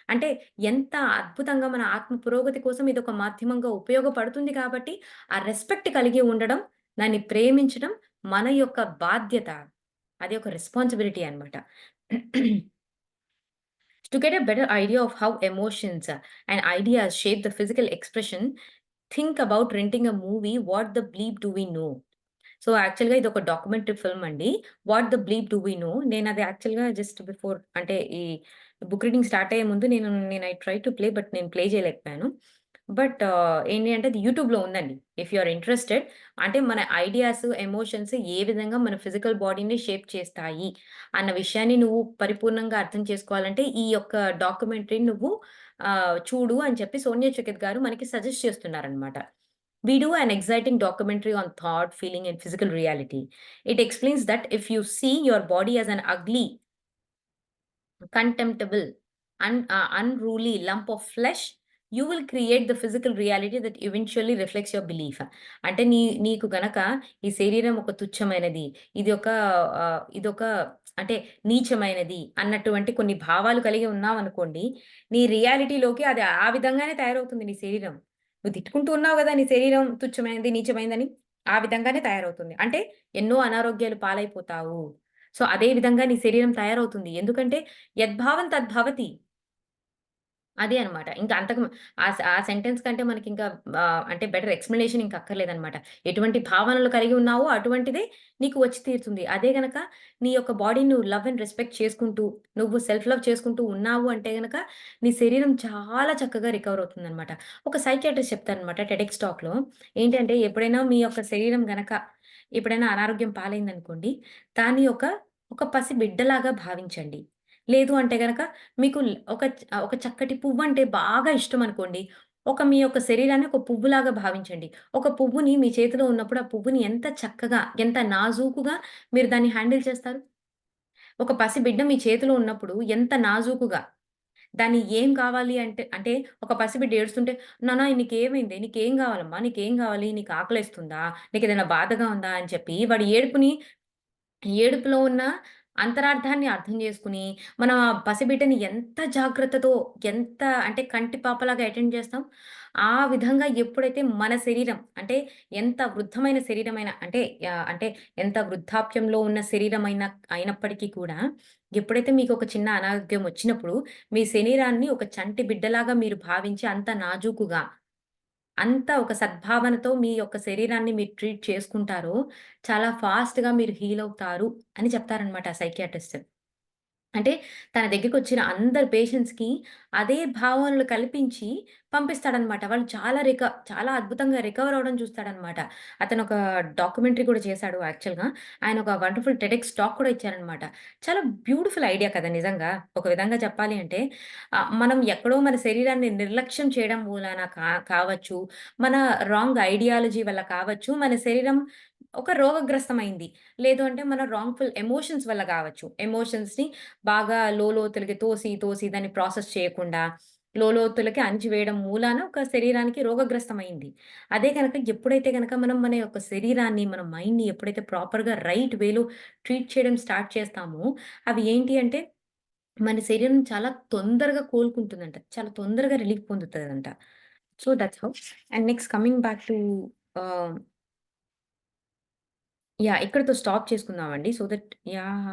అంటే ఎంత అద్భుతంగా మన ఆత్మ పురోగతి కోసం ఇదొక మాధ్యమంగా ఉపయోగపడుతుంది కాబట్టి, ఆ రెస్పెక్ట్ కలిగి ఉండడం, దాన్ని ప్రేమించడం మన యొక్క బాధ్యత. అది ఒక రెస్పాన్సిబిలిటీ అన్నమాట. To get a better idea of how emotions and ideas shape the physical expression, think about renting a movie, What the Bleep Do We Know? So, యాక్చువల్‌గా ఇదొక డాక్యుమెంటరీ ఫిల్మ్ అండి. 'What the bleep do we know' నేనది యాక్చువల్‌గా జస్ట్ బిఫోర్ అంటే ఈ బుక్ రీడింగ్ స్టార్ట్ అయ్యే ముందు నేను I try to play but నేను ప్లే చేయలేకపోయాను. బట్ ఏంటి అంటే అది యూట్యూబ్‌లో ఉందండి. ఇఫ్ యూ ఆర్ ఇంట్రెస్టెడ్ అంటే మన ఐడియాస్, ఎమోషన్స్ ఏ విధంగా మన ఫిజికల్ బాడీని షేప్ చేస్తాయి అన్న విషయాన్ని నువ్వు పరిపూర్ణంగా అర్థం చేసుకోవాలంటే ఈ యొక్క డాక్యుమెంటరీని నువ్వు చూడు అని చెప్పి సోనియా చుకిత్ గారు మనకి సజెస్ట్ చేస్తున్నారనమాట. We do an exciting documentary on thought, feeling, and physical reality. It explains that if you see your body as an ugly, contemptible, unruly lump of flesh, you will create the physical reality that eventually reflects your belief. అంటే నీకు గనక ఈ శరీరం ఒక తుచ్చమైనది, ఇది ఒక ఇదొక అంటే నీచమైనది అన్నటువంటి కొన్ని భావాలు కలిగి ఉన్నావనుకోండి, నీ రియాలిటీలోకి అది ఆ విధంగానే తయారవుతుంది నీ శరీరం. నువ్వు తిట్టుకుంటూ ఉన్నావు గదా! నీ శరీరం తుచ్చమైనది, నీచమైనదని. ఆ విధంగానే తయారవుతుంది. అంటే ఎన్నో అనారోగ్యాలు పాలైపోతావు. సో, అదే విధంగా నీ శరీరం తయారవుతుంది. ఎందుకంటే యద్భావం తద్భవతి. అదే అన్నమాట. ఇంకా అంతకు ఆ సెంటెన్స్ కంటే మనకింకా అంటే బెటర్ ఎక్స్‌ప్లనేషన్ ఇంక అక్కర్లేదన్నమాట. ఎటువంటి భావనలు కలిగి ఉన్నావో అటువంటిదే నీకు వచ్చి తీరుతుంది. అదే గనక నీ యొక్క బాడీని నువ్వు లవ్ అండ్ రెస్పెక్ట్ చేసుకుంటూ, నువ్వు సెల్ఫ్ లవ్ చేసుకుంటూ ఉన్నావు అంటే గనక నీ శరీరం చాలా చక్కగా రికవర్ అవుతుందన్నమాట. ఒక సైకియాట్రిస్ట్ చెప్తారన్నమాట టెడెక్స్ టాక్‌లో. ఏంటంటే ఎప్పుడైనా మీ యొక్క శరీరం గనక ఎప్పుడైనా అనారోగ్యం పాలైందనుకోండి, దాన్ని ఒక పసి బిడ్డలాగా భావించండి. లేదు అంటే గనక మీకు ఒక చక్కటి పువ్వంటే బాగా ఇష్టమనుకోండి. మీ యొక్క శరీరాన్ని ఒక పువ్వులాగా భావించండి. ఒక పువ్వుని మీ చేతిలో ఉన్నప్పుడు, ఆ పువ్వుని ఎంత చక్కగా, ఎంత నాజూకుగా మీరు దాన్ని హ్యాండిల్ చేస్తారు? ఒక పసిబిడ్డ మీ చేతిలో ఉన్నప్పుడు ఎంత నాజూకుగా, దాన్ని ఏం కావాలి అంటే ఒక పసిబిడ్డ ఏడుస్తుంటే, "నాన్న నీకేమైందే? నీకేం గావాలమ్మా? నీకేం గావాలి? నీకు ఆకలేస్తుందా? నీకేదైనా బాధగా ఉందా?" అని చెప్పి వాడి ఏడుపులో ఉన్న అంతరార్థాన్ని అర్థం చేసుకొని, మనం ఆ పసిబిడ్డని ఎంత జాగ్రత్తతో, ఎంత అంటే కంటి పాపలాగా అటెండ్ చేస్తాం. ఆ విధంగా ఎప్పుడైతే మన శరీరం అంటే ఎంత వృద్ధమైన శరీరమైన అంటే ఎంత వృద్ధాప్యంలో ఉన్న శరీరమైన అయినప్పటికీ కూడా, ఎప్పుడైతే మీకొక చిన్న అనారోగ్యం వచ్చినప్పుడు, మీ శరీరాన్ని ఒక చంటి బిడ్డలాగా మీరు భావించి అంత నాజూకుగా అంత ఒక సద్భావనతో మీ యొక్క శరీరాన్ని మీరు ట్రీట్ చేసుకుంటారో, చాలా ఫాస్ట్‌గా మీరు హీల్ అవుతారు అని చెప్తారనమాట ఆ సైకియాట్రిస్ట్. అంటే తన దగ్గరికొచ్చిన అందరు పేషెంట్స్‌కి అదే భావనలు కల్పించి పంపిస్తాడనమాట. వాళ్ళు చాలా అద్భుతంగా రికవర్ అవ్వడం చూస్తాడనమాట. అతనొక డాక్యుమెంటరీ కూడా చేశాడు యాక్చువల్‌గా. ఆయన ఒక వండర్‌ఫుల్ టెడెక్స్ టాక్ కూడా ఇచ్చారనమాట. చాలా బ్యూటిఫుల్ ఐడియా కదా! నిజంగా. ఒక విధంగా చెప్పాలి అంటే మనం ఎక్కడో మన శరీరాన్ని నిర్లక్ష్యం చేయడం మూలాన కావచ్చు, మన రాంగ్ ఐడియాలజీ వల్ల కావచ్చు, మన శరీరం ఒక రోగగ్రస్తమైంది. లేదు అంటే మన రాంగ్‌ఫుల్ ఎమోషన్స్ వల్ల గావచ్చు. ఎమోషన్స్‌ని బాగా లోలోతులకి తోసి దాన్ని ప్రాసెస్ చేయకుండా, లోలోతులకి అణిచివేయడం మూలాన ఒక శరీరానికి రోగగ్రస్తమైంది. అదే గనక ఎప్పుడైతే గనక మనం మన యొక్క శరీరాన్ని, మన మైండ్‌ని ఎప్పుడైతే ప్రాపర్‌గా రైట్ వేలో ట్రీట్ చేయడం స్టార్ట్ చేస్తామో, అవి ఏంటి అంటే మన శరీరం చాలా తొందరగా కోలుకుంటుందంట. చాలా తొందరగా రిలీఫ్ పొందుతదంట. So, that's how. And next coming back to ah, yeah! ఇక్కడితో స్టాప్ చేసుకుందామండి. So that yeah!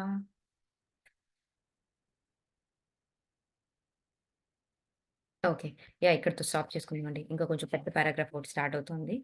Okay. Yeah! ఇక్కడితో స్టాప్ చేసుకుందామండి. ఇంకా కొంచెం పెద్ద పారాగ్రాఫ్ ఒకటి స్టార్ట్ అవుతుంది.